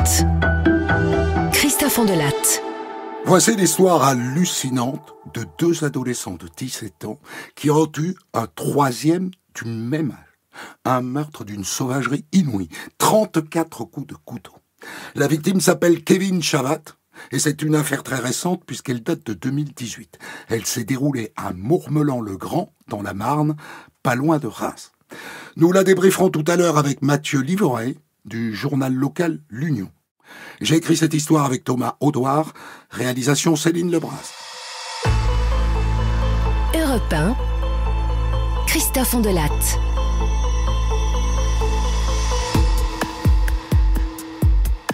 Latte. Christophe Ondelatte. Voici l'histoire hallucinante de deux adolescents de 17 ans qui ont eu un troisième du même âge. Un meurtre d'une sauvagerie inouïe. 34 coups de couteau. La victime s'appelle Kevin Chavat et c'est une affaire très récente puisqu'elle date de 2018. Elle s'est déroulée à Mourmelan-le-Grand, dans la Marne, pas loin de Reims. Nous la débrieferons tout à l'heure avec Mathieu Livoret du journal local L'Union. J'ai écrit cette histoire avec Thomas Audouard, réalisation Céline Lebras. Europe 1, Christophe Ondelatte.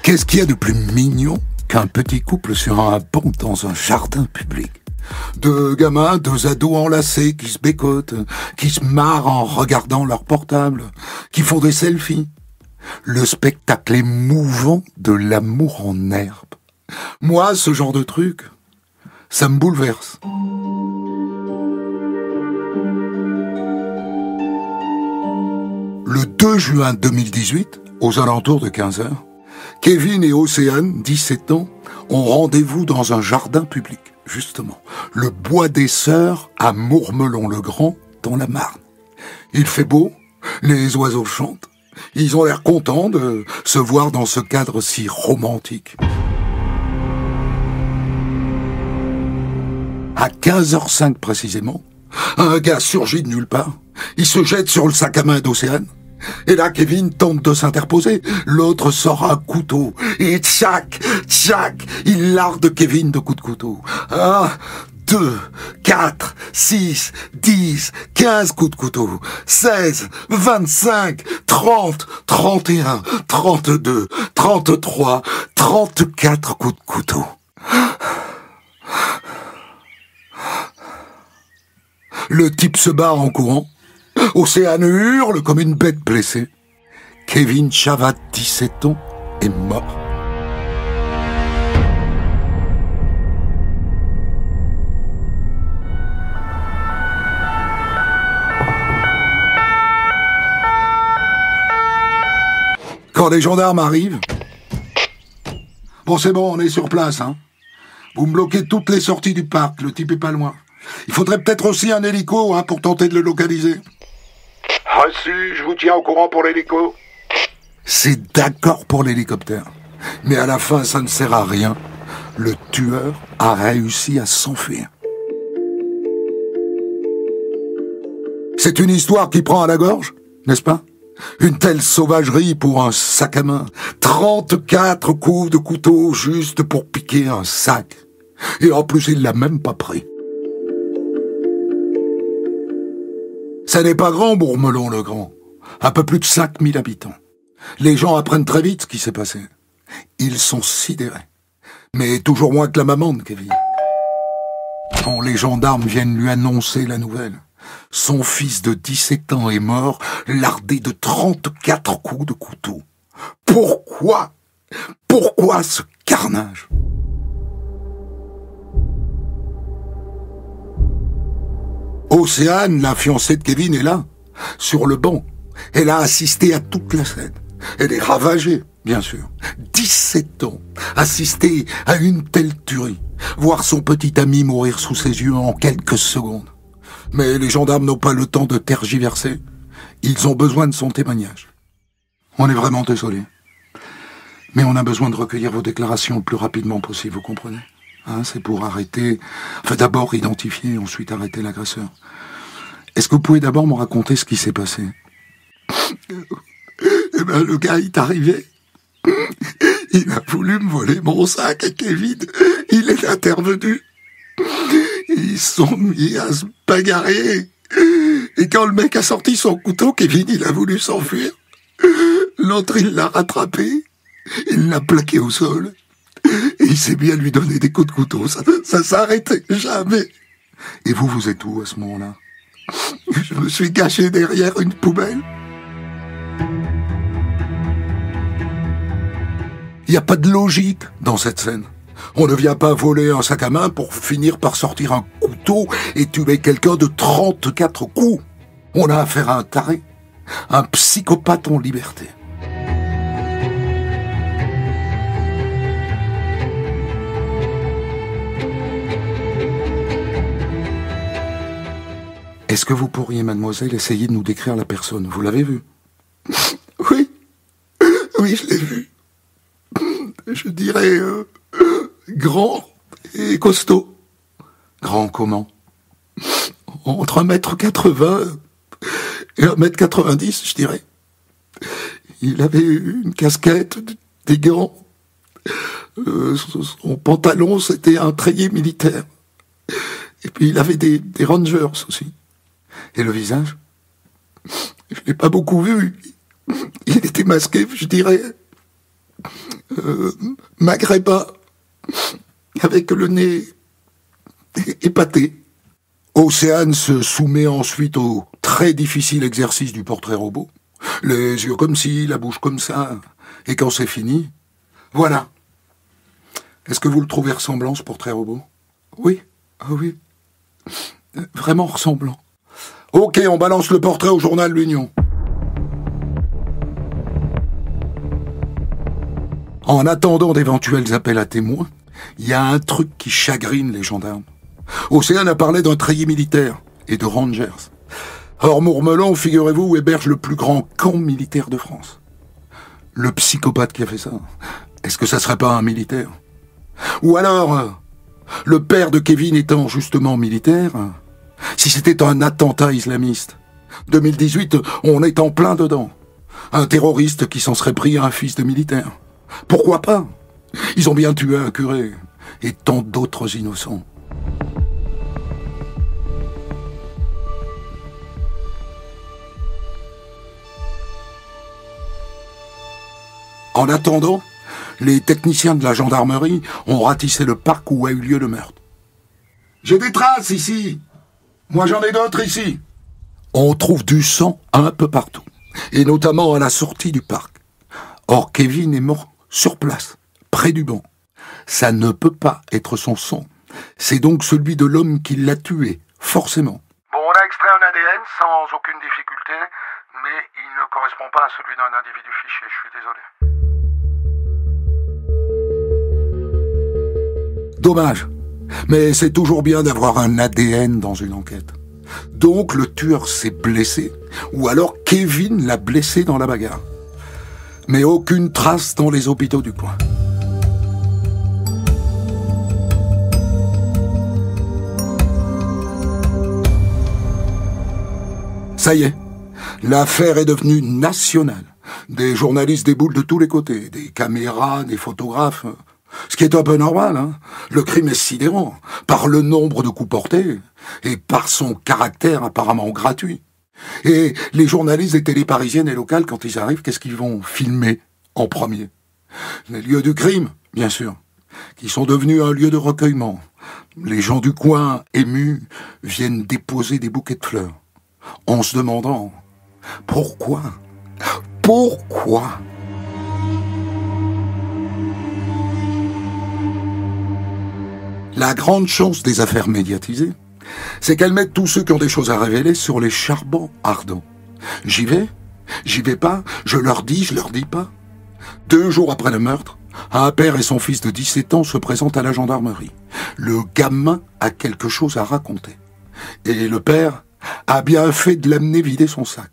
Qu'est-ce qu'il y a de plus mignon qu'un petit couple sur un banc dans un jardin public? Deux gamins, deux ados enlacés qui se bécotent, qui se marrent en regardant leur portable, qui font des selfies. Le spectacle émouvant de l'amour en herbe. Moi, ce genre de truc, ça me bouleverse. Le 2 juin 2018, aux alentours de 15h, Kevin et Océane, 17 ans, ont rendez-vous dans un jardin public, justement, le Bois des Sœurs à Mourmelon-le-Grand, dans la Marne. Il fait beau, les oiseaux chantent. Ils ont l'air contents de se voir dans ce cadre si romantique. À 15h05 précisément, un gars surgit de nulle part. Il se jette sur le sac à main d'Océane. Et là, Kevin tente de s'interposer. L'autre sort un couteau. Et tchac, tchac, il larde Kevin de coups de couteau. 1, 2, 4, 6, 10, 15 coups de couteau, 16, 25, 30, 31, 32, 33, 34 coups de couteau. Le type se barre en courant. Océane hurle comme une bête blessée. Kevin Chavat, 17 ans, est mort. Quand les gendarmes arrivent... Bon, c'est bon, on est sur place, hein. Vous me bloquez toutes les sorties du parc, le type est pas loin. Il faudrait peut-être aussi un hélico, hein, pour tenter de le localiser. Reçu, je vous tiens au courant pour l'hélico. C'est d'accord pour l'hélicoptère. Mais à la fin, ça ne sert à rien. Le tueur a réussi à s'enfuir. C'est une histoire qui prend à la gorge, n'est-ce pas? Une telle sauvagerie pour un sac à main. 34 coups de couteau juste pour piquer un sac. Et en plus, il l'a même pas pris. Ça n'est pas grand, Mourmelon-le-Grand. Un peu plus de 5000 habitants. Les gens apprennent très vite ce qui s'est passé. Ils sont sidérés. Mais toujours moins que la maman de Kevin. Quand les gendarmes viennent lui annoncer la nouvelle, son fils de 17 ans est mort, lardé de 34 coups de couteau. Pourquoi? Pourquoi ce carnage? Océane, la fiancée de Kevin, est là, sur le banc. Elle a assisté à toute la scène. Elle est ravagée, bien sûr. 17 ans, assister à une telle tuerie. Voir son petit ami mourir sous ses yeux en quelques secondes. Mais les gendarmes n'ont pas le temps de tergiverser. Ils ont besoin de son témoignage. On est vraiment désolé. Mais on a besoin de recueillir vos déclarations le plus rapidement possible, vous comprenez? Hein, c'est pour arrêter... Enfin, d'abord identifier, ensuite arrêter l'agresseur. Est-ce que vous pouvez d'abord me raconter ce qui s'est passé? Eh ben, le gars est arrivé. Il a voulu me voler mon sac à Kevin. Il est intervenu. Ils sont mis à se bagarrer. Et quand le mec a sorti son couteau, Kevin, il a voulu s'enfuir. L'autre, il l'a rattrapé. Il l'a plaqué au sol. Et il s'est mis à lui donner des coups de couteau. Ça s'arrêtait jamais. Et vous, vous êtes où à ce moment-là? Je me suis caché derrière une poubelle. Il n'y a pas de logique dans cette scène. On ne vient pas voler un sac à main pour finir par sortir un couteau et tuer quelqu'un de 34 coups. On a affaire à un taré, un psychopathe en liberté. Est-ce que vous pourriez, mademoiselle, essayer de nous décrire la personne? Vous l'avez vue? Oui. Oui, je l'ai vu. Je dirais grand et costaud. Grand comment? Entre 1,80 m et 1,90 m, je dirais. Il avait une casquette, des gants. Son pantalon, c'était un treillis militaire. Et puis il avait des Rangers aussi. Et le visage? Je l'ai pas beaucoup vu. Il était masqué, je dirais, maghrébin, avec le nez épaté. Océane se soumet ensuite au très difficile exercice du portrait robot. Les yeux comme ci, la bouche comme ça. Et quand c'est fini, voilà. Est-ce que vous le trouvez ressemblant, ce portrait robot? Oui, ah oui. Vraiment ressemblant. Ok, on balance le portrait au journal L'Union. En attendant d'éventuels appels à témoins, il y a un truc qui chagrine les gendarmes. Océane a parlé d'un treillis militaire et de Rangers. Or, Mourmelon, figurez-vous, héberge le plus grand camp militaire de France. Le psychopathe qui a fait ça, est-ce que ça serait pas un militaire? Ou alors, le père de Kevin étant justement militaire, si c'était un attentat islamiste. 2018, on est en plein dedans. Un terroriste qui s'en serait pris à un fils de militaire. Pourquoi pas? Ils ont bien tué un curé et tant d'autres innocents. En attendant, les techniciens de la gendarmerie ont ratissé le parc où a eu lieu le meurtre. J'ai des traces ici. Moi j'en ai d'autres ici. On trouve du sang un peu partout, et notamment à la sortie du parc. Or Kevin est mort sur place, près du banc. Ça ne peut pas être son sang. C'est donc celui de l'homme qui l'a tué, forcément. Bon, on a extrait un ADN sans aucune difficulté, mais il ne correspond pas à celui d'un individu fiché, je suis désolé. Dommage, mais c'est toujours bien d'avoir un ADN dans une enquête. Donc le tueur s'est blessé, ou alors Kevin l'a blessé dans la bagarre. Mais aucune trace dans les hôpitaux du coin. Ça y est, l'affaire est devenue nationale. Des journalistes déboulent de tous les côtés, des caméras, des photographes. Ce qui est un peu normal, hein. Le crime est sidérant, par le nombre de coups portés, et par son caractère apparemment gratuit. Et les journalistes des télés parisiennes et locales, quand ils arrivent, qu'est-ce qu'ils vont filmer en premier? Les lieux du crime, bien sûr, qui sont devenus un lieu de recueillement. Les gens du coin, émus, viennent déposer des bouquets de fleurs, en se demandant pourquoi? Pourquoi? La grande chance des affaires médiatisées, c'est qu'elles mettent tous ceux qui ont des choses à révéler sur les charbons ardents. J'y vais pas, je leur dis pas. 2 jours après le meurtre, un père et son fils de 17 ans se présentent à la gendarmerie. Le gamin a quelque chose à raconter. Et le père a bien fait de l'amener vider son sac.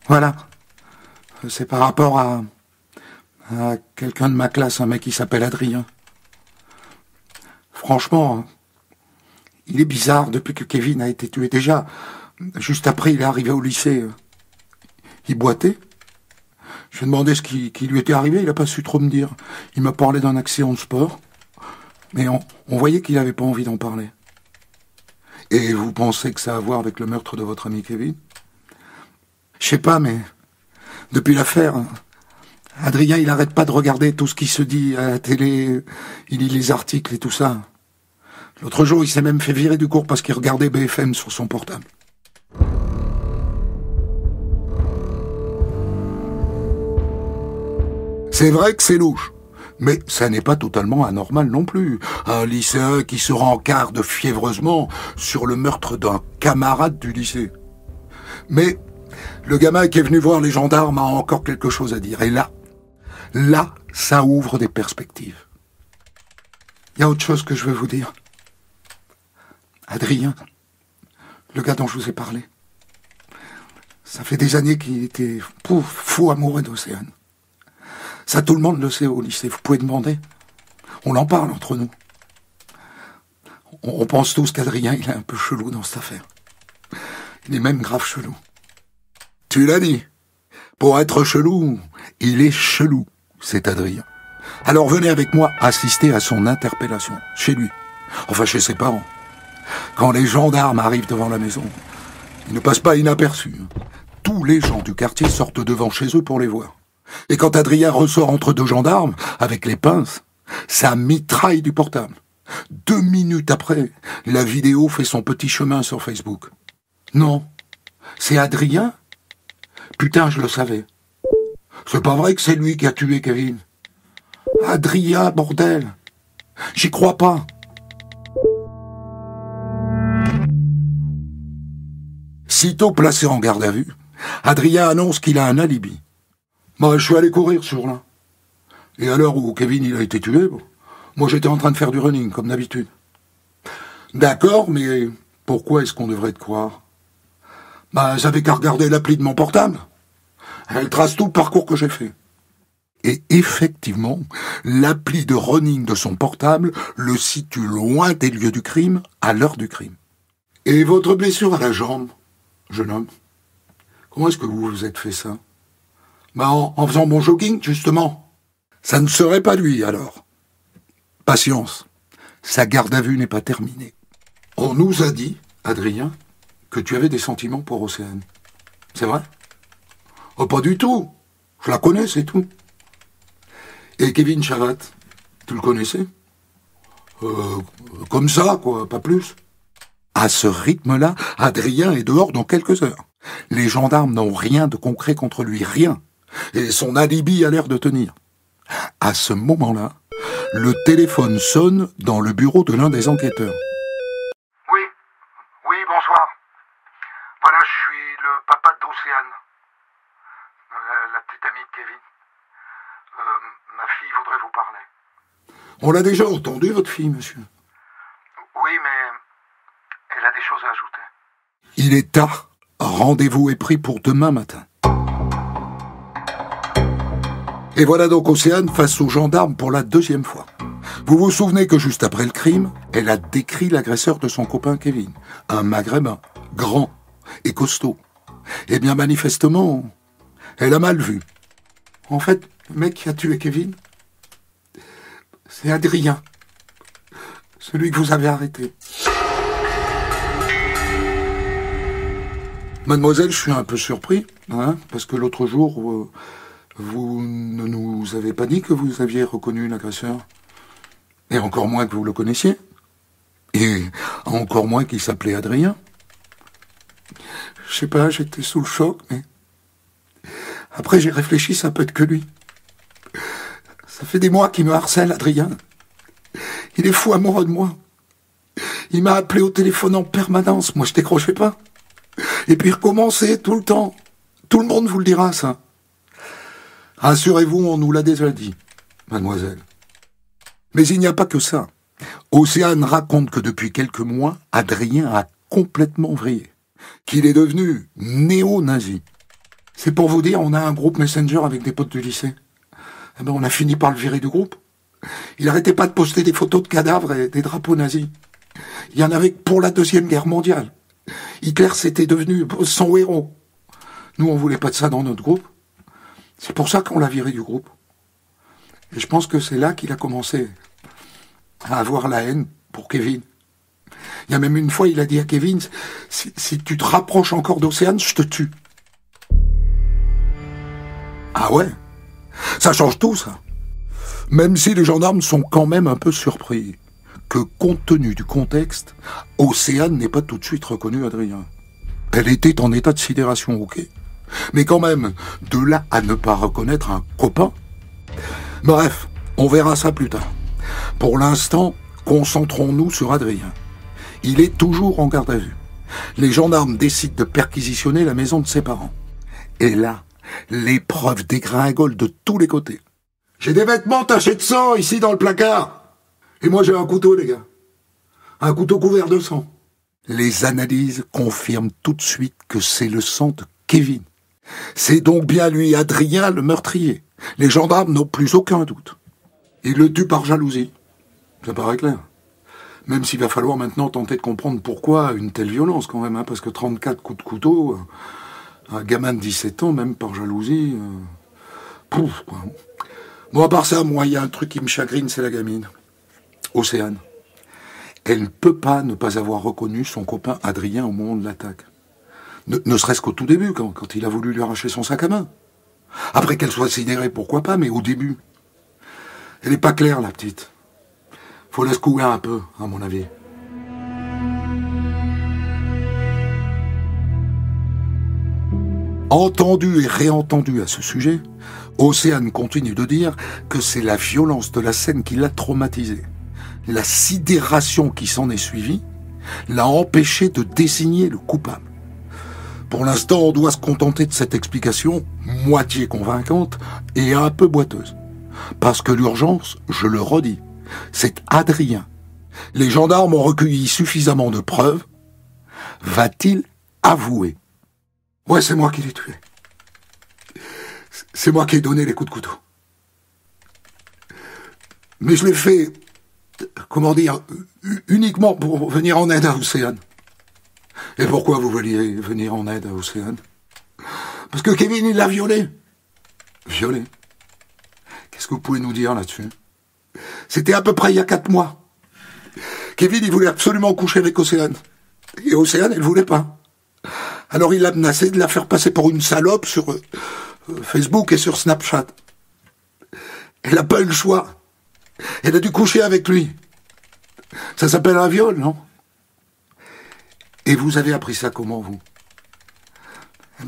Voilà. C'est par rapport à quelqu'un de ma classe, un mec qui s'appelle Adrien. Franchement, il est bizarre depuis que Kevin a été tué. Déjà, juste après, il est arrivé au lycée. Il boitait. Je lui ai demandé ce qui lui était arrivé, il n'a pas su trop me dire. Il m'a parlé d'un accident de sport, mais on voyait qu'il n'avait pas envie d'en parler. Et vous pensez que ça a à voir avec le meurtre de votre ami Kevin? Je sais pas, mais depuis l'affaire, Adrien, il n'arrête pas de regarder tout ce qui se dit à la télé, il lit les articles et tout ça. L'autre jour, il s'est même fait virer du cours parce qu'il regardait BFM sur son portable. C'est vrai que c'est louche, mais ça n'est pas totalement anormal non plus. Un lycéen qui se rencarde fiévreusement sur le meurtre d'un camarade du lycée. Mais le gamin qui est venu voir les gendarmes a encore quelque chose à dire. Et là, ça ouvre des perspectives. Il y a autre chose que je veux vous dire. Adrien, Le gars dont je vous ai parlé. Ça fait des années qu'il était fou amoureux d'Océane. Ça, tout le monde le sait au lycée. Vous pouvez demander. On en parle entre nous. On pense tous qu'Adrien, il est un peu chelou dans cette affaire. Il est même grave chelou. Tu l'as dit. Pour être chelou, il est chelou, c'est Adrien. Alors venez avec moi assister à son interpellation, chez lui. Enfin, chez ses parents. Quand les gendarmes arrivent devant la maison, ils ne passent pas inaperçus. Tous les gens du quartier sortent devant chez eux pour les voir. Et quand Adrien ressort entre deux gendarmes, avec les pinces, ça mitraille du portable. 2 minutes après, la vidéo fait son petit chemin sur Facebook. Non, c'est Adrien? Putain, je le savais. C'est pas vrai que c'est lui qui a tué Kevin. Adrien, bordel. J'y crois pas. Sitôt placé en garde à vue, Adrien annonce qu'il a un alibi. Moi, je suis allé courir sur là. Et à l'heure où Kevin il a été tué, moi j'étais en train de faire du running, comme d'habitude. D'accord, mais pourquoi est-ce qu'on devrait te croire? J'avais qu'à regarder l'appli de mon portable. Elle trace tout le parcours que j'ai fait. Et effectivement, l'appli de running de son portable le situe loin des lieux du crime, à l'heure du crime. Et votre blessure à la jambe, jeune homme, comment est-ce que vous vous êtes fait ça? En faisant mon jogging, justement. Ça ne serait pas lui, alors. Patience, sa garde à vue n'est pas terminée. On nous a dit, Adrien, que tu avais des sentiments pour Océane. C'est vrai? Oh, pas du tout. Je la connais, c'est tout. Et Kevin Chavat, tu le connaissais? Comme ça, quoi, pas plus. À ce rythme-là, Adrien est dehors dans quelques heures. Les gendarmes n'ont rien de concret contre lui, rien. Et son alibi a l'air de tenir. À ce moment-là, le téléphone sonne dans le bureau de l'un des enquêteurs. Oui, bonsoir. Voilà, je suis le papa d'Océane, la petite amie de Kevin. Ma fille voudrait vous parler. On l'a déjà entendu, votre fille, monsieur. Oui, mais elle a des choses à ajouter. Il est tard. Rendez-vous est pris pour demain matin. Et voilà donc Océane face aux gendarmes pour la 2e fois. Vous vous souvenez que juste après le crime, elle a décrit l'agresseur de son copain Kevin. Un maghrébin, grand et costaud. Eh bien manifestement, elle a mal vu. En fait, le mec qui a tué Kevin, c'est Adrien. Celui que vous avez arrêté. Mademoiselle, je suis un peu surpris, parce que l'autre jour, vous ne nous avez pas dit que vous aviez reconnu l'agresseur. Et encore moins que vous le connaissiez. Et encore moins qu'il s'appelait Adrien. Je sais pas, j'étais sous le choc, mais... Après, j'ai réfléchi, ça peut être que lui. Ça fait des mois qu'il me harcèle, Adrien. Il est fou amoureux de moi. Il m'a appelé au téléphone en permanence. Moi, je décrochais pas. Et puis, il recommençait tout le temps. Tout le monde vous le dira, ça. Rassurez-vous, on nous l'a déjà dit, mademoiselle. Mais il n'y a pas que ça. Océane raconte que depuis quelques mois, Adrien a complètement vrillé. Qu'il est devenu néo-nazi. C'est pour vous dire, on a un groupe Messenger avec des potes du lycée. Eh ben, on a fini par le virer du groupe. Il n'arrêtait pas de poster des photos de cadavres et des drapeaux nazis. Il y en avait pour la 2e Guerre mondiale. Hitler, c'était devenu son héros. Nous, on voulait pas de ça dans notre groupe. C'est pour ça qu'on l'a viré du groupe. Et je pense que c'est là qu'il a commencé à avoir la haine pour Kevin. Il y a même une fois, il a dit à Kevin, si tu te rapproches encore d'Océane, je te tue. Ah ouais? Ça change tout, ça. Même si les gendarmes sont quand même un peu surpris que, compte tenu du contexte, Océane n'ait pas tout de suite reconnu Adrien. Elle était en état de sidération, ok. Mais quand même, de là à ne pas reconnaître un copain. Bref, on verra ça plus tard. Pour l'instant, concentrons-nous sur Adrien. Il est toujours en garde à vue. Les gendarmes décident de perquisitionner la maison de ses parents. Et là, les preuves dégringolent de tous les côtés. J'ai des vêtements tachés de sang ici dans le placard. Et moi j'ai un couteau, les gars. Un couteau couvert de sang. Les analyses confirment tout de suite que c'est le sang de Kevin. C'est donc bien lui, Adrien, le meurtrier. Les gendarmes n'ont plus aucun doute. Il le tue par jalousie. Ça paraît clair. Même s'il va falloir maintenant tenter de comprendre pourquoi une telle violence quand même, parce que 34 coups de couteau, un gamin de 17 ans, même par jalousie, pouf, quoi. Bon, à part ça, moi, il y a un truc qui me chagrine, c'est la gamine. Océane. Elle ne peut pas ne pas avoir reconnu son copain Adrien au moment de l'attaque. Ne serait-ce qu'au tout début, quand il a voulu lui arracher son sac à main. Après qu'elle soit sidérée, pourquoi pas, mais au début. Elle n'est pas claire, la petite. Faut la secouer un peu, à mon avis. Entendu et réentendu à ce sujet, Océane continue de dire que c'est la violence de la scène qui l'a traumatisée. La sidération qui s'en est suivie l'a empêché de désigner le coupable. Pour l'instant, on doit se contenter de cette explication, moitié convaincante et un peu boiteuse. Parce que l'urgence, je le redis, c'est Adrien. Les gendarmes ont recueilli suffisamment de preuves. Va-t-il avouer ? Ouais, c'est moi qui l'ai tué. C'est moi qui ai donné les coups de couteau. Mais je l'ai fait, uniquement pour venir en aide à Océane. Et pourquoi vous vouliez venir en aide à Océane ? Parce que Kevin, il l'a violée. Violée ? Qu'est-ce que vous pouvez nous dire là-dessus ? C'était à peu près il y a 4 mois. Kevin, il voulait absolument coucher avec Océane. Et Océane, elle voulait pas. Alors il l'a menacé de la faire passer pour une salope sur Facebook et sur Snapchat. Elle n'a pas eu le choix. Elle a dû coucher avec lui. Ça s'appelle un viol, non ? Et vous avez appris ça comment, vous ?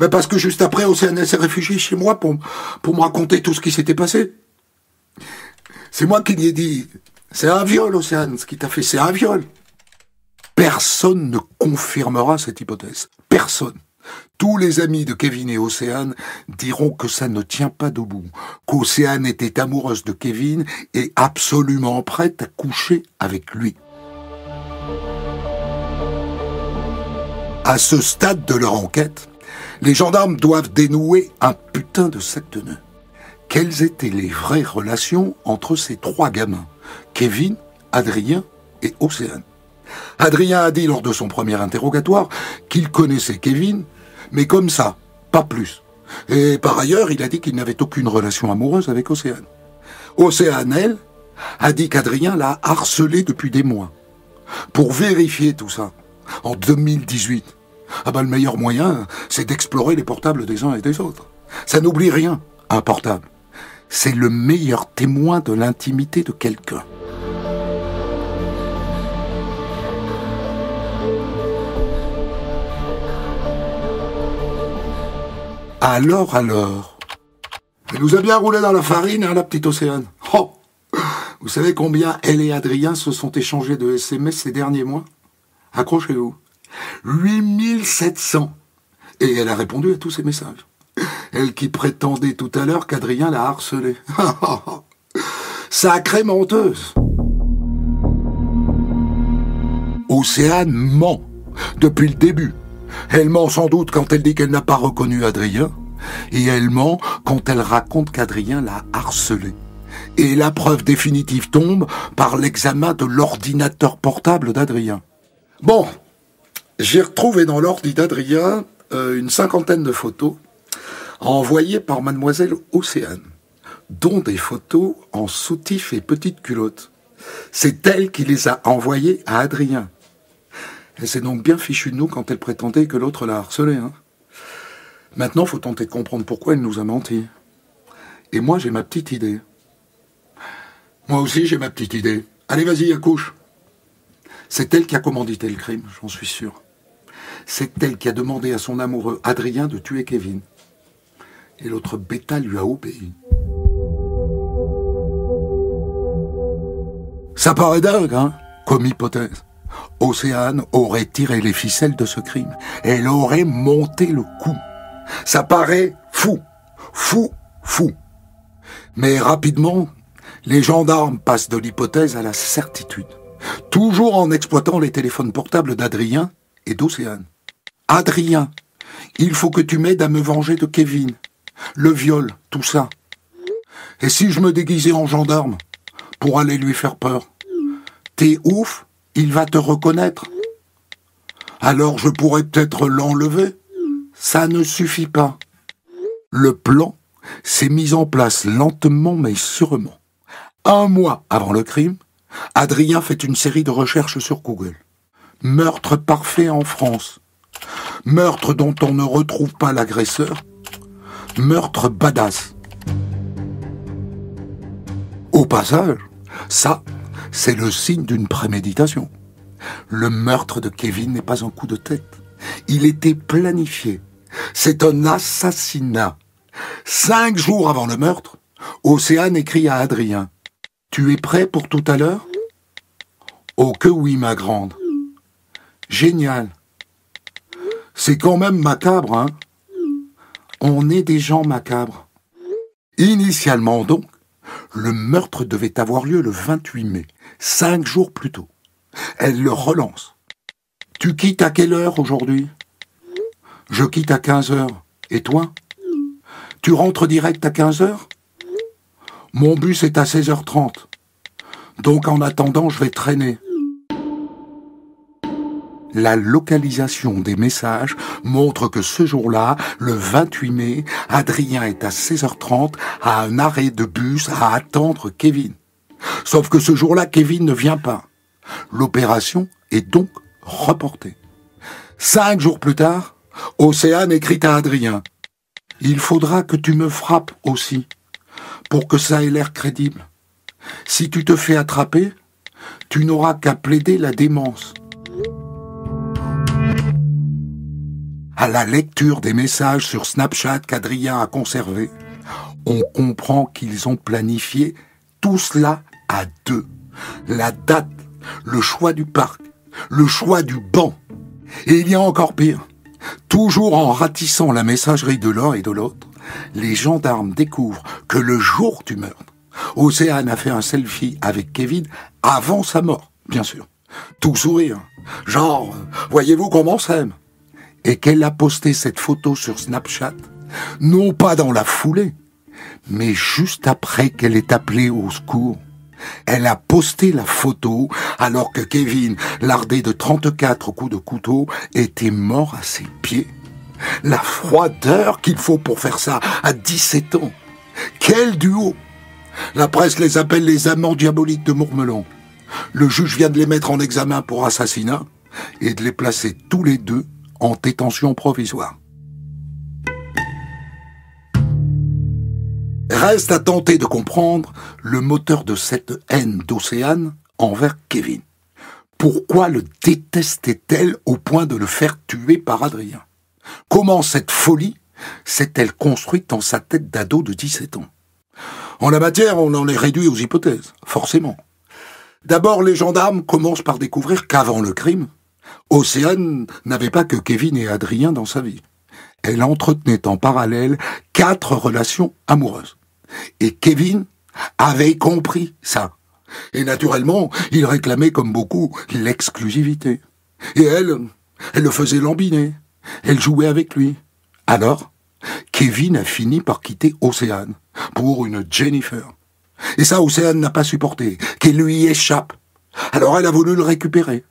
Parce que juste après, Océane s'est réfugiée chez moi pour me raconter tout ce qui s'était passé. C'est moi qui lui ai dit, c'est un viol, Océane, ce qu'il t'a fait, c'est un viol. Personne ne confirmera cette hypothèse. Personne. Tous les amis de Kevin et Océane diront que ça ne tient pas debout, qu'Océane était amoureuse de Kevin et absolument prête à coucher avec lui. À ce stade de leur enquête, les gendarmes doivent dénouer un putain de sac de nœuds. Quelles étaient les vraies relations entre ces 3 gamins, Kevin, Adrien et Océane ? Adrien a dit lors de son premier interrogatoire qu'il connaissait Kevin, mais comme ça, pas plus. Et par ailleurs, il a dit qu'il n'avait aucune relation amoureuse avec Océane. Océane, elle, a dit qu'Adrien l'a harcelé depuis des mois. Pour vérifier tout ça, en 2018, le meilleur moyen, c'est d'explorer les portables des uns et des autres. Ça n'oublie rien, un portable. C'est le meilleur témoin de l'intimité de quelqu'un. Alors, elle nous a bien roulé dans la farine, hein, la petite Océane. Oh, vous savez combien elle et Adrien se sont échangés de SMS ces derniers mois ? Accrochez-vous. 8700. Et elle a répondu à tous ces messages. Elle qui prétendait tout à l'heure qu'Adrien l'a harcelée. Sacrée menteuse. Océane ment depuis le début. Elle ment sans doute quand elle dit qu'elle n'a pas reconnu Adrien, et elle ment quand elle raconte qu'Adrien l'a harcelée. Et la preuve définitive tombe par l'examen de l'ordinateur portable d'Adrien. Bon, j'ai retrouvé dans l'ordi d'Adrien une 50aine de photos envoyées par mademoiselle Océane, dont des photos en soutif et petite culotte. C'est elle qui les a envoyées à Adrien. Elle s'est donc bien fichue de nous quand elle prétendait que l'autre l'a harcelée. Maintenant, faut tenter de comprendre pourquoi elle nous a menti. Et moi, j'ai ma petite idée. Moi aussi, j'ai ma petite idée. Allez, vas-y, accouche. C'est elle qui a commandité le crime, j'en suis sûr. C'est elle qui a demandé à son amoureux Adrien de tuer Kevin. Et l'autre bêta lui a obéi. Ça paraît dingue, hein, comme hypothèse. Océane aurait tiré les ficelles de ce crime. Elle aurait monté le coup. Ça paraît fou. Mais rapidement, les gendarmes passent de l'hypothèse à la certitude. Toujours en exploitant les téléphones portables d'Adrien et d'Océane. Adrien, il faut que tu m'aides à me venger de Kevin. Le viol, tout ça. Et si je me déguisais en gendarme pour aller lui faire peur? T'es ouf, il va te reconnaître. Alors je pourrais peut-être l'enlever. Ça ne suffit pas. Le plan s'est mis en place lentement mais sûrement. 1 mois avant le crime, Adrien fait une série de recherches sur Google. Meurtre parfait en France. Meurtre dont on ne retrouve pas l'agresseur. Meurtre badass. Au passage, ça, c'est le signe d'une préméditation. Le meurtre de Kevin n'est pas un coup de tête. Il était planifié. C'est un assassinat. 5 jours avant le meurtre, Océane écrit à Adrien. « Tu es prêt pour tout à l'heure ?»« Oh que oui, ma grande. »« Génial. » C'est quand même macabre, hein? On est des gens macabres. Initialement donc, le meurtre devait avoir lieu le 28 mai, 5 jours plus tôt. Elle le relance. « Tu quittes à quelle heure aujourd'hui ?»« Je quitte à 15 heures. Et toi ? Tu rentres direct à 15 heures ? Mon bus est à 16h30. Donc en attendant, je vais traîner. » La localisation des messages montre que ce jour-là, le 28 mai, Adrien est à 16h30 à un arrêt de bus à attendre Kevin. Sauf que ce jour-là, Kevin ne vient pas. L'opération est donc reportée. 5 jours plus tard, Océane écrit à Adrien. « Il faudra que tu me frappes aussi, pour que ça ait l'air crédible. Si tu te fais attraper, tu n'auras qu'à plaider la démence. » À la lecture des messages sur Snapchat qu'Adrien a conservés, on comprend qu'ils ont planifié tout cela à 2. La date, le choix du parc, le choix du banc. Et il y a encore pire. Toujours en ratissant la messagerie de l'un et de l'autre, les gendarmes découvrent que le jour du meurtre, Océane a fait un selfie avec Kevin avant sa mort, bien sûr. Tout sourire. Genre, voyez-vous comment on s'aime? Et qu'elle a posté cette photo sur Snapchat, non pas dans la foulée, mais juste après qu'elle ait appelé au secours. Elle a posté la photo alors que Kevin, lardé de 34 coups de couteau, était mort à ses pieds. La froideur qu'il faut pour faire ça à 17 ans. Quel duo! La presse les appelle les amants diaboliques de Mourmelon. Le juge vient de les mettre en examen pour assassinat et de les placer tous les deux en détention provisoire. Reste à tenter de comprendre le moteur de cette haine d'Océane envers Kevin. Pourquoi le détestait-elle au point de le faire tuer par Adrien? Comment cette folie s'est-elle construite dans sa tête d'ado de 17 ans? En la matière, on en est réduit aux hypothèses, forcément. D'abord, les gendarmes commencent par découvrir qu'avant le crime, Océane n'avait pas que Kevin et Adrien dans sa vie. Elle entretenait en parallèle 4 relations amoureuses. Et Kevin avait compris ça. Et naturellement, il réclamait comme beaucoup l'exclusivité. Et elle le faisait lambiner. Elle jouait avec lui. Alors, Kevin a fini par quitter Océane pour une Jennifer. Et ça, Océane n'a pas supporté, qu'il lui échappe. Alors elle a voulu le récupérer.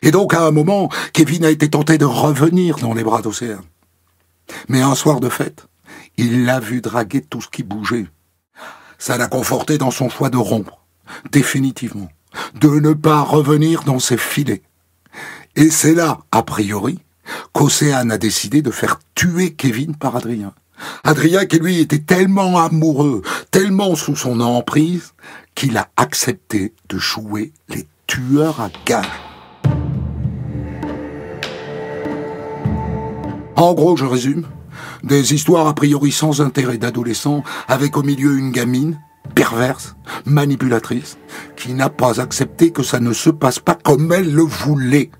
Et donc, à un moment, Kevin a été tenté de revenir dans les bras d'Océane. Mais un soir de fête, il l'a vu draguer tout ce qui bougeait. Ça l'a conforté dans son choix de rompre, définitivement, de ne pas revenir dans ses filets. Et c'est là, a priori, qu'Océane a décidé de faire tuer Kevin par Adrien. Adrien qui lui était tellement amoureux, tellement sous son emprise, qu'il a accepté de jouer les tueurs à gages. En gros, je résume, des histoires a priori sans intérêt d'adolescents avec au milieu une gamine, perverse, manipulatrice, qui n'a pas accepté que ça ne se passe pas comme elle le voulait.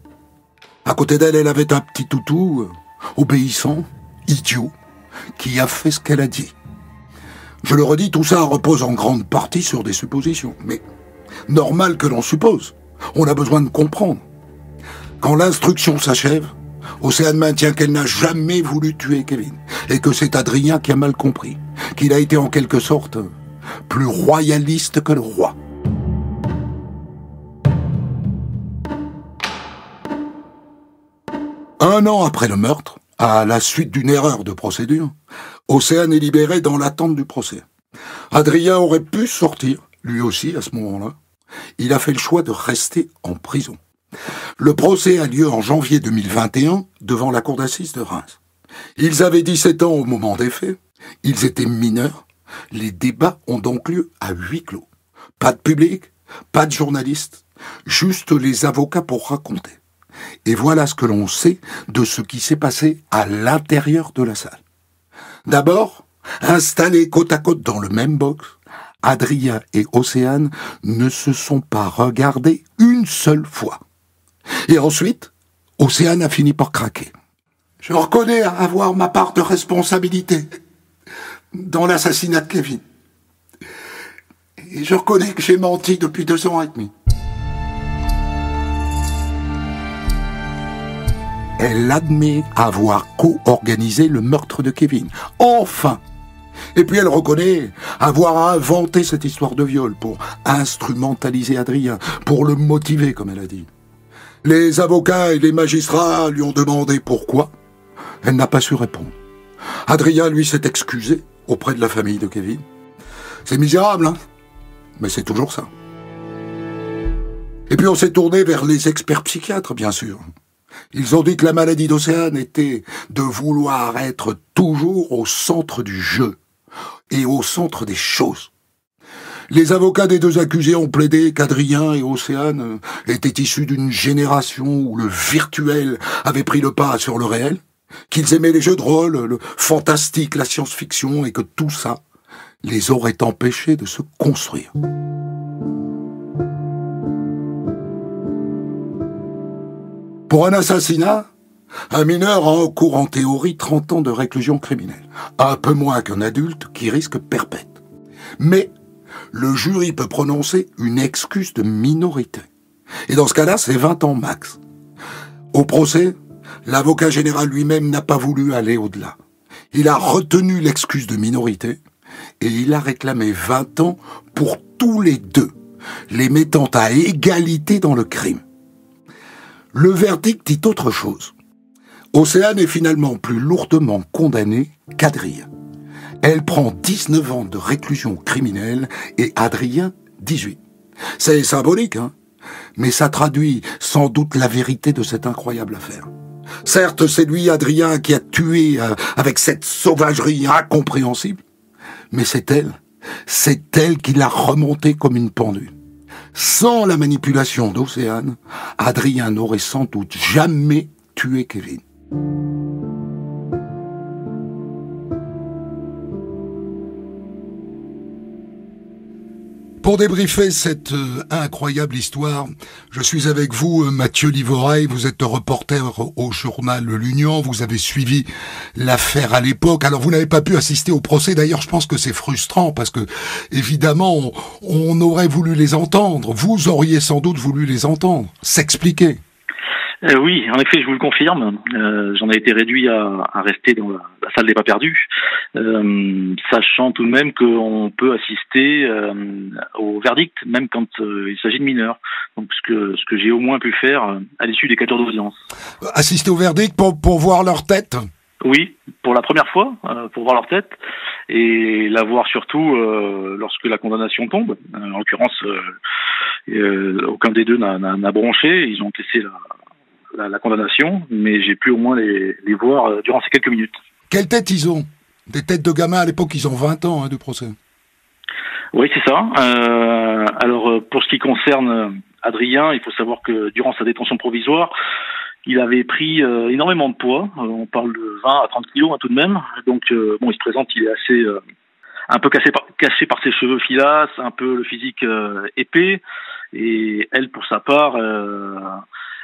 À côté d'elle, elle avait un petit toutou, obéissant, idiot, qui a fait ce qu'elle a dit. Je le redis, tout ça repose en grande partie sur des suppositions, mais normal que l'on suppose. On a besoin de comprendre. Quand l'instruction s'achève, Océane maintient qu'elle n'a jamais voulu tuer Kevin et que c'est Adrien qui a mal compris, qu'il a été en quelque sorte plus royaliste que le roi. Un an après le meurtre, à la suite d'une erreur de procédure, Océane est libérée dans l'attente du procès. Adrien aurait pu sortir, lui aussi, à ce moment-là. Il a fait le choix de rester en prison. Le procès a lieu en janvier 2021 devant la cour d'assises de Reims. Ils avaient 17 ans au moment des faits, ils étaient mineurs. Les débats ont donc lieu à huis clos. Pas de public, pas de journalistes, juste les avocats pour raconter. Et voilà ce que l'on sait de ce qui s'est passé à l'intérieur de la salle. D'abord, installés côte à côte dans le même box, Adrien et Océane ne se sont pas regardés une seule fois. Et ensuite, Océane a fini par craquer. « Je reconnais avoir ma part de responsabilité dans l'assassinat de Kevin. Et je reconnais que j'ai menti depuis 2 ans et demi. » Elle admet avoir co-organisé le meurtre de Kevin. Enfin! Et puis elle reconnaît avoir inventé cette histoire de viol pour instrumentaliser Adrien, pour le motiver, comme elle a dit. Les avocats et les magistrats lui ont demandé pourquoi. Elle n'a pas su répondre. Adrien, lui, s'est excusé auprès de la famille de Kevin. C'est misérable, hein? Mais c'est toujours ça. Et puis on s'est tourné vers les experts psychiatres, bien sûr. Ils ont dit que la maladie d'Océane était de vouloir être toujours au centre du jeu et au centre des choses. Les avocats des 2 accusés ont plaidé qu'Adrien et Océane étaient issus d'une génération où le virtuel avait pris le pas sur le réel, qu'ils aimaient les jeux de rôle, le fantastique, la science-fiction, et que tout ça les aurait empêchés de se construire. Pour un assassinat, un mineur encourt en théorie 30 ans de réclusion criminelle, un peu moins qu'un adulte qui risque perpète. Mais le jury peut prononcer une excuse de minorité. Et dans ce cas-là, c'est 20 ans max. Au procès, l'avocat général lui-même n'a pas voulu aller au-delà. Il a retenu l'excuse de minorité et il a réclamé 20 ans pour tous les 2, les mettant à égalité dans le crime. Le verdict dit autre chose. Océane est finalement plus lourdement condamnée qu'Adrien. Elle prend 19 ans de réclusion criminelle et Adrien 18. C'est symbolique, hein, mais ça traduit sans doute la vérité de cette incroyable affaire. Certes, c'est lui, Adrien, qui a tué avec cette sauvagerie incompréhensible, mais c'est elle qui l'a remonté comme une pendule. Sans la manipulation d'Océane, Adrien n'aurait sans doute jamais tué Kevin. Pour débriefer cette incroyable histoire, je suis avec vous, Mathieu Livoreille. Vous êtes reporter au journal L'Union. Vous avez suivi l'affaire à l'époque. Alors, vous n'avez pas pu assister au procès. D'ailleurs, je pense que c'est frustrant parce que, évidemment, on aurait voulu les entendre. Vous auriez sans doute voulu les entendre, s'expliquer. Oui, en effet, je vous le confirme. J'en ai été réduit à rester dans la salle des pas perdus, sachant tout de même qu'on peut assister au verdict, même quand il s'agit de mineurs. Donc, ce que j'ai au moins pu faire à l'issue des 4 heures d'audience. Assister au verdict pour voir leur tête? Oui, pour la première fois, pour voir leur tête, et la voir surtout lorsque la condamnation tombe. En l'occurrence, aucun des 2 n'a bronché. Ils ont encaissé la condamnation, mais j'ai pu au moins les voir durant ces quelques minutes. Quelles têtes ils ont? Des têtes de gamins à l'époque, ils ont 20 ans de procès. Oui, c'est ça. Alors, pour ce qui concerne Adrien, il faut savoir que durant sa détention provisoire, il avait pris énormément de poids. On parle de 20 à 30 kilos tout de même. Donc, il se présente, il est assez... un peu caché par ses cheveux filasses, un peu le physique épais. Et elle, pour sa part...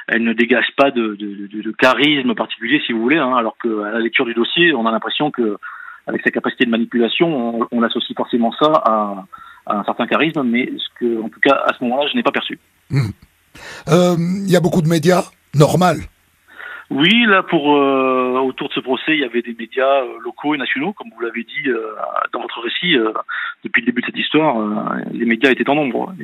elle ne dégage pas de charisme particulier, si vous voulez, hein, alors qu'à la lecture du dossier, on a l'impression que, avec sa capacité de manipulation, on associe forcément ça à un certain charisme, mais en tout cas, à ce moment-là, je n'ai pas perçu. Il y a beaucoup de médias, normal. Oui, là, autour de ce procès, il y avait des médias locaux et nationaux, comme vous l'avez dit dans votre récit. Depuis le début de cette histoire, les médias étaient en nombre.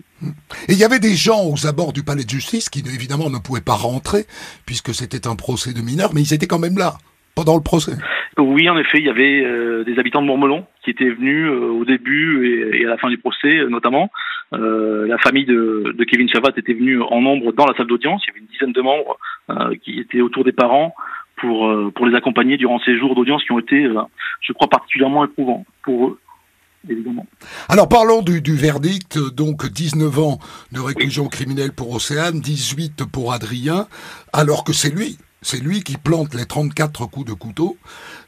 Et il y avait des gens aux abords du palais de justice qui, évidemment, ne pouvaient pas rentrer, puisque c'était un procès de mineurs, mais ils étaient quand même là, pendant le procès. Oui, en effet, il y avait des habitants de Mourmelon qui étaient venus au début et à la fin du procès, notamment. La famille de Kevin Chavat était venue en nombre dans la salle d'audience. Il y avait une dizaine de membres qui étaient autour des parents pour les accompagner durant ces jours d'audience qui ont été, je crois, particulièrement éprouvants pour eux, évidemment. Alors parlons du verdict. Donc 19 ans de réclusion criminelle pour Océane, 18 pour Adrien, alors que c'est lui qui plante les 34 coups de couteau.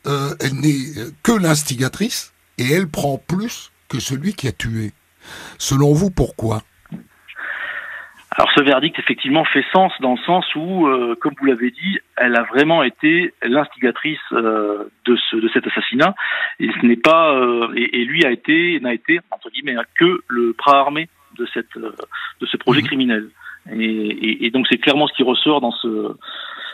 Elle n'est que l'instigatrice et elle prend plus que celui qui a tué. Selon vous, pourquoi ? Alors ce verdict, effectivement, fait sens dans le sens où, comme vous l'avez dit, elle a vraiment été l'instigatrice de cet assassinat, et ce n'est pas et lui n'a été entre guillemets que le bras armé de ce projet criminel. Et donc c'est clairement ce qui ressort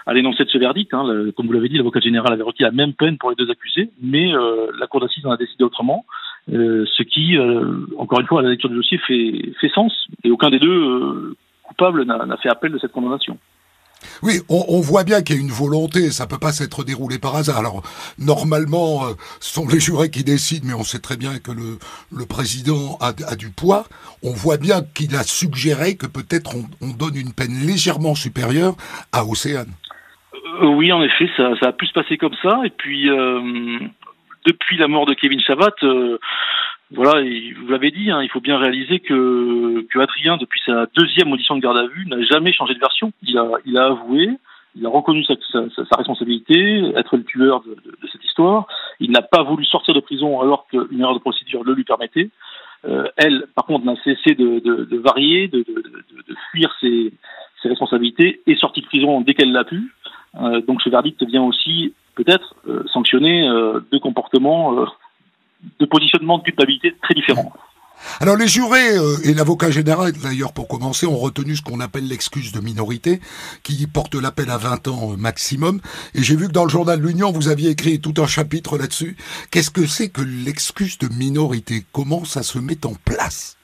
à l'énoncé de ce verdict. Comme vous l'avez dit, l'avocat général avait requis la même peine pour les deux accusés, mais la cour d'assises en a décidé autrement. Ce qui, encore une fois, à la lecture du dossier, fait sens. Et aucun des deux coupables n'a fait appel de cette condamnation. Oui, on voit bien qu'il y a une volonté, ça peut pas s'être déroulé par hasard. Alors, normalement, ce sont les jurés qui décident, mais on sait très bien que le président a du poids. On voit bien qu'il a suggéré que peut-être on donne une peine légèrement supérieure à Océane. Oui, en effet, ça a pu se passer comme ça. Et puis, depuis la mort de Kevin Chavat, voilà, vous l'avez dit, il faut bien réaliser que Adrien, depuis sa deuxième audition de garde à vue, n'a jamais changé de version. Il a avoué, il a reconnu sa responsabilité, être le tueur de cette histoire. Il n'a pas voulu sortir de prison alors qu'une erreur de procédure le lui permettait. Elle, par contre, n'a cessé de varier, de fuir ses responsabilités, et sortie de prison dès qu'elle l'a pu. Donc ce verdict vient aussi peut-être sanctionner deux comportements de positionnement de culpabilité très différents. Alors les jurés et l'avocat général, d'ailleurs pour commencer, ont retenu ce qu'on appelle l'excuse de minorité, qui porte la peine à 20 ans maximum. Et j'ai vu que dans le journal de l'Union, vous aviez écrit tout un chapitre là-dessus. Qu'est-ce que c'est que l'excuse de minorité ? Comment ça se met en place ?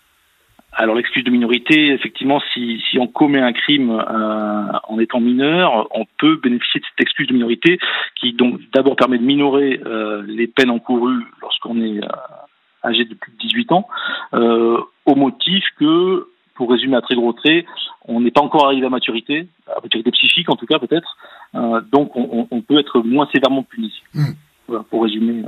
Alors l'excuse de minorité, effectivement, si on commet un crime en étant mineur, on peut bénéficier de cette excuse de minorité qui donc d'abord permet de minorer les peines encourues lorsqu'on est âgé de plus de 18 ans, au motif que, pour résumer à très gros traits, on n'est pas encore arrivé à maturité psychique en tout cas peut-être, donc on peut être moins sévèrement puni. Voilà, pour résumer.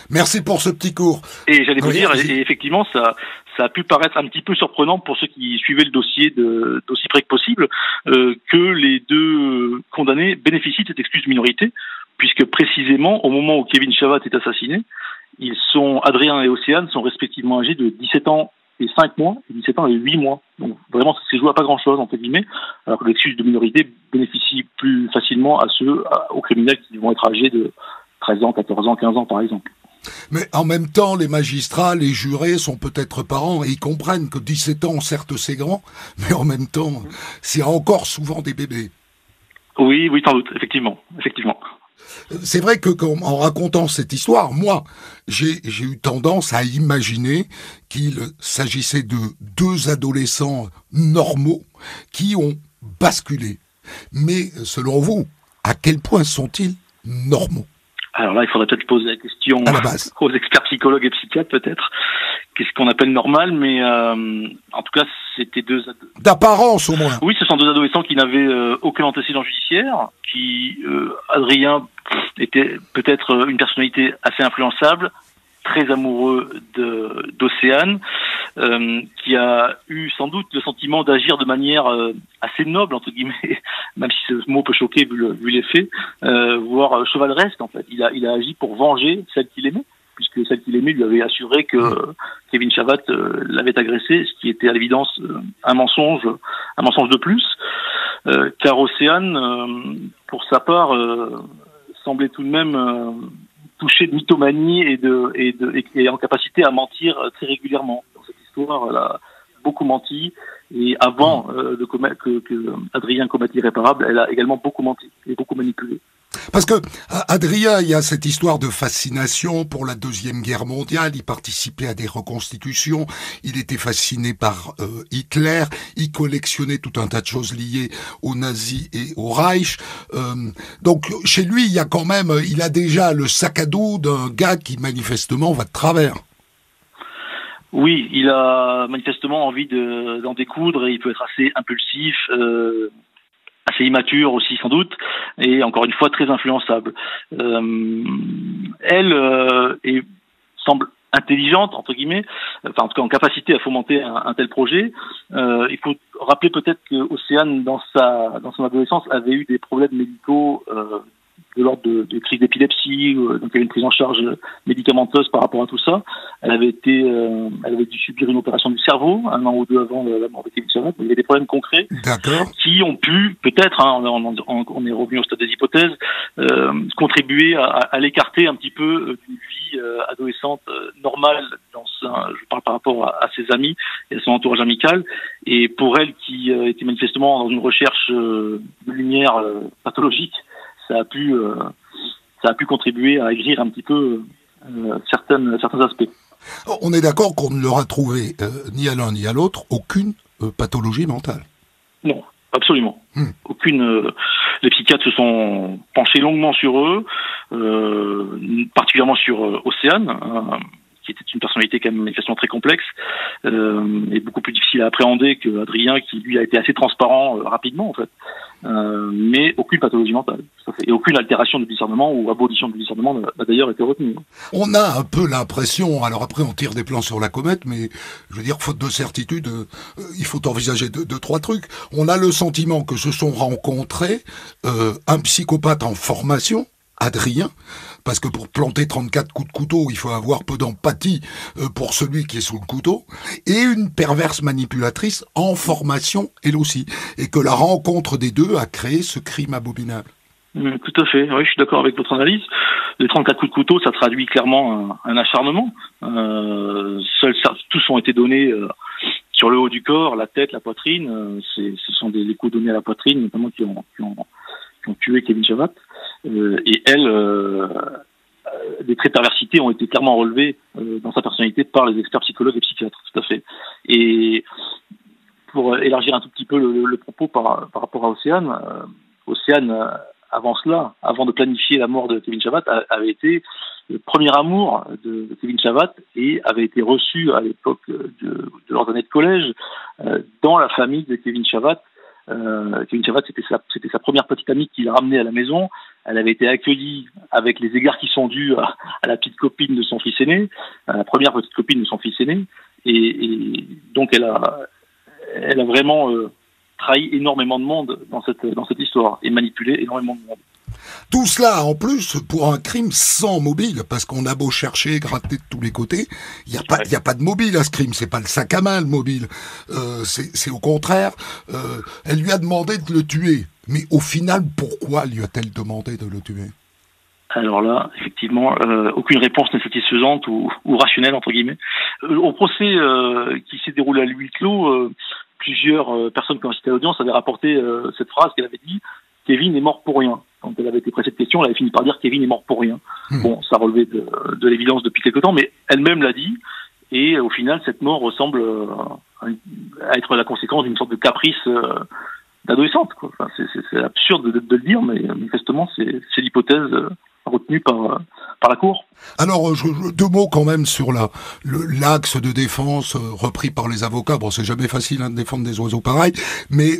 Merci pour ce petit cours. Et j'allais vous dire, et effectivement, ça a pu paraître un petit peu surprenant pour ceux qui suivaient le dossier d'aussi près que possible, que les deux condamnés bénéficient de cette excuse de minorité, puisque précisément, au moment où Kevin Chavat est assassiné, Adrien et Océane sont respectivement âgés de 17 ans et 5 mois, et 17 ans et 8 mois. Donc vraiment, c'est joué à pas grand-chose, entre guillemets, alors que l'excuse de minorité bénéficie plus facilement aux criminels qui vont être âgés de 13 ans, 14 ans, 15 ans, par exemple. Mais en même temps, les magistrats, les jurés sont peut-être parents et ils comprennent que 17 ans, certes, c'est grand, mais en même temps, c'est encore souvent des bébés. Oui, sans doute, effectivement. C'est vrai que en racontant cette histoire, moi, j'ai eu tendance à imaginer qu'il s'agissait de deux adolescents normaux qui ont basculé. Mais selon vous, à quel point sont-ils normaux ? Alors là, il faudrait peut-être poser la question aux experts psychologues et psychiatres, peut-être. Qu'est-ce qu'on appelle normal, mais en tout cas, c'était deux... D'apparence, au moins. Oui, ce sont deux adolescents qui n'avaient aucun antécédent judiciaire, Adrien était peut-être une personnalité assez influençable, très amoureux d'Océane, qui a eu sans doute le sentiment d'agir de manière assez noble, entre guillemets, même si ce mot peut choquer vu les faits, voire chevaleresque en fait. Il a agi pour venger celle qu'il aimait, puisque celle qu'il aimait lui avait assuré que Kevin Chavat l'avait agressé, ce qui était à l'évidence un mensonge de plus, car Océane, pour sa part, semblait tout de même touché de mythomanie et en capacité à mentir très régulièrement. Dans cette histoire, elle a beaucoup menti. Et avant que Adrien commette l'irréparable, elle a également beaucoup menti et beaucoup manipulé. Parce que Adrien, il y a cette histoire de fascination pour la Deuxième Guerre mondiale. Il participait à des reconstitutions. Il était fasciné par Hitler. Il collectionnait tout un tas de choses liées aux nazis et au Reich. Donc chez lui, il y a quand même, il a déjà le sac à dos d'un gars qui manifestement va de travers. Oui, il a manifestement envie d'en découdre et il peut être assez impulsif. Assez immature aussi sans doute, et encore une fois très influençable. Elle semble intelligente entre guillemets, enfin en tout cas en capacité à fomenter un tel projet. Il faut rappeler peut-être que Océane dans son adolescence avait eu des problèmes médicaux de l'ordre de crises d'épilepsie, donc il y avait une prise en charge médicamenteuse par rapport à tout ça. Elle avait dû subir une opération du cerveau 1 an ou 2 avant la mort de Kevin Chavat. Il y avait des problèmes concrets qui ont pu, peut-être, on est revenu au stade des hypothèses, contribuer à l'écarter un petit peu d'une vie adolescente normale. Je parle par rapport à ses amis et à son entourage amical. Et pour elle, qui était manifestement dans une recherche de lumière pathologique, ça a pu contribuer à aigrir un petit peu certains aspects. On est d'accord qu'on ne leur a trouvé ni à l'un ni à l'autre aucune pathologie mentale. Non, absolument. Aucune. Les psychiatres se sont penchés longuement sur eux, particulièrement sur Océane, qui était une personnalité quand même manifestement très complexe et beaucoup plus difficile à appréhender que Adrien, qui lui a été assez transparent rapidement en fait. Mais aucune pathologie mentale, et aucune altération du discernement ou abolition du discernement n'a d'ailleurs été retenue. On a un peu l'impression, alors après on tire des plans sur la comète, mais je veux dire, faute de certitude, il faut envisager deux, trois trucs. On a le sentiment que se sont rencontrés un psychopathe en formation, Adrien, parce que pour planter 34 coups de couteau, il faut avoir peu d'empathie pour celui qui est sous le couteau, et une perverse manipulatrice en formation, elle aussi, et que la rencontre des deux a créé ce crime abominable. Tout à fait, oui, je suis d'accord avec votre analyse. Les 34 coups de couteau, ça traduit clairement un acharnement. Tous ont été donnés sur le haut du corps, la tête, la poitrine. Ce sont des coups donnés à la poitrine, notamment qui ont tué Kevin Chavat. Et elle, des traits de perversité ont été clairement relevés dans sa personnalité par les experts psychologues et psychiatres, tout à fait. Et pour élargir un tout petit peu le propos par rapport à Océane, avant cela, avant de planifier la mort de Kevin Chavat, avait été le premier amour de Kevin Chavat et avait été reçu à l'époque de leurs années de collège dans la famille de Kevin Chavat. Kevin Chavat, c'était sa première petite amie qui l'a ramenée à la maison. Elle avait été accueillie avec les égards qui sont dus à la petite copine de son fils aîné, à la première petite copine de son fils aîné, et donc elle a vraiment trahi énormément de monde dans cette histoire et manipulé énormément de monde. Tout cela, en plus, pour un crime sans mobile, parce qu'on a beau chercher, gratter de tous les côtés, il n'y a pas de mobile à ce crime, c'est pas le sac à main, le mobile. C'est au contraire, elle lui a demandé de le tuer. Mais au final, pourquoi lui a-t-elle demandé de le tuer ? Alors là, effectivement, aucune réponse n'est satisfaisante ou rationnelle, entre guillemets. Au procès qui s'est déroulé à huis clos, plusieurs personnes qui ont assisté à l'audience avaient rapporté cette phrase qu'elle avait dit: Kevin est mort pour rien. Quand elle avait été pressée de questions, elle avait fini par dire Kevin est mort pour rien. Bon, ça relevait de l'évidence depuis quelque temps, mais elle-même l'a dit. Et au final, cette mort ressemble à être la conséquence d'une sorte de caprice d'adolescente, quoi. Enfin, c'est absurde de le dire, mais manifestement, c'est l'hypothèse retenue par la Cour. Alors, deux mots quand même sur l'axe de défense repris par les avocats. Bon, c'est jamais facile de défendre des oiseaux pareils, mais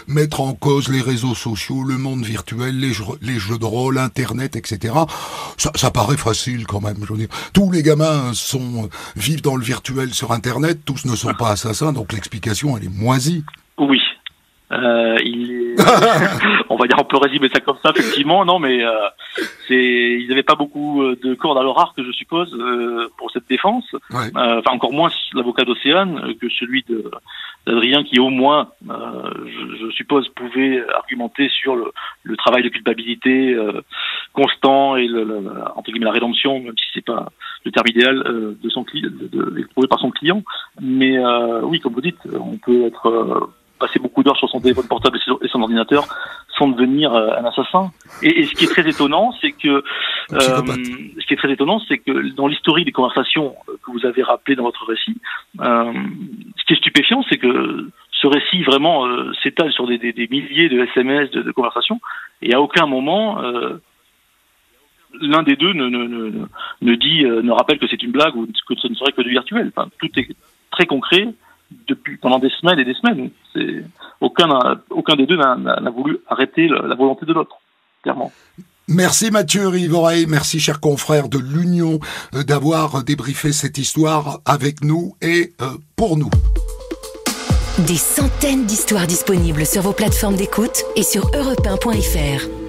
mettre en cause les réseaux sociaux, le monde virtuel, les jeux de rôle, Internet, etc. Ça paraît facile quand même. Je veux dire, tous les gamins vivent dans le virtuel sur Internet, tous ne sont pas assassins, donc l'explication elle est moisie. Oui. On peut résumer ça comme ça, effectivement. Non, mais ils n'avaient pas beaucoup de cordes à leur arc, je suppose, pour cette défense. Ouais. Encore moins l'avocat d'Océane que celui d'Adrien, qui au moins, je suppose, pouvait argumenter sur le travail de culpabilité constant et entre guillemets la rédemption, même si c'est pas le terme idéal, de son client, éprouvé par son client. Mais oui, comme vous dites, on peut passer beaucoup d'heures sur son téléphone portable et son ordinateur sans devenir un assassin. Et ce qui est très étonnant, c'est que dans l'historique des conversations que vous avez rappelé dans votre récit, ce qui est stupéfiant, c'est que ce récit vraiment s'étale sur des milliers de SMS, de conversations, et à aucun moment l'un des deux ne rappelle que c'est une blague ou que ce ne serait que du virtuel. Enfin, tout est très concret pendant des semaines et des semaines. Aucun des deux n'a voulu arrêter la volonté de l'autre, clairement. Merci Mathieu Riveret, merci cher confrère de l'Union d'avoir débriefé cette histoire avec nous et pour nous. Des centaines d'histoires disponibles sur vos plateformes d'écoute et sur europe1.fr.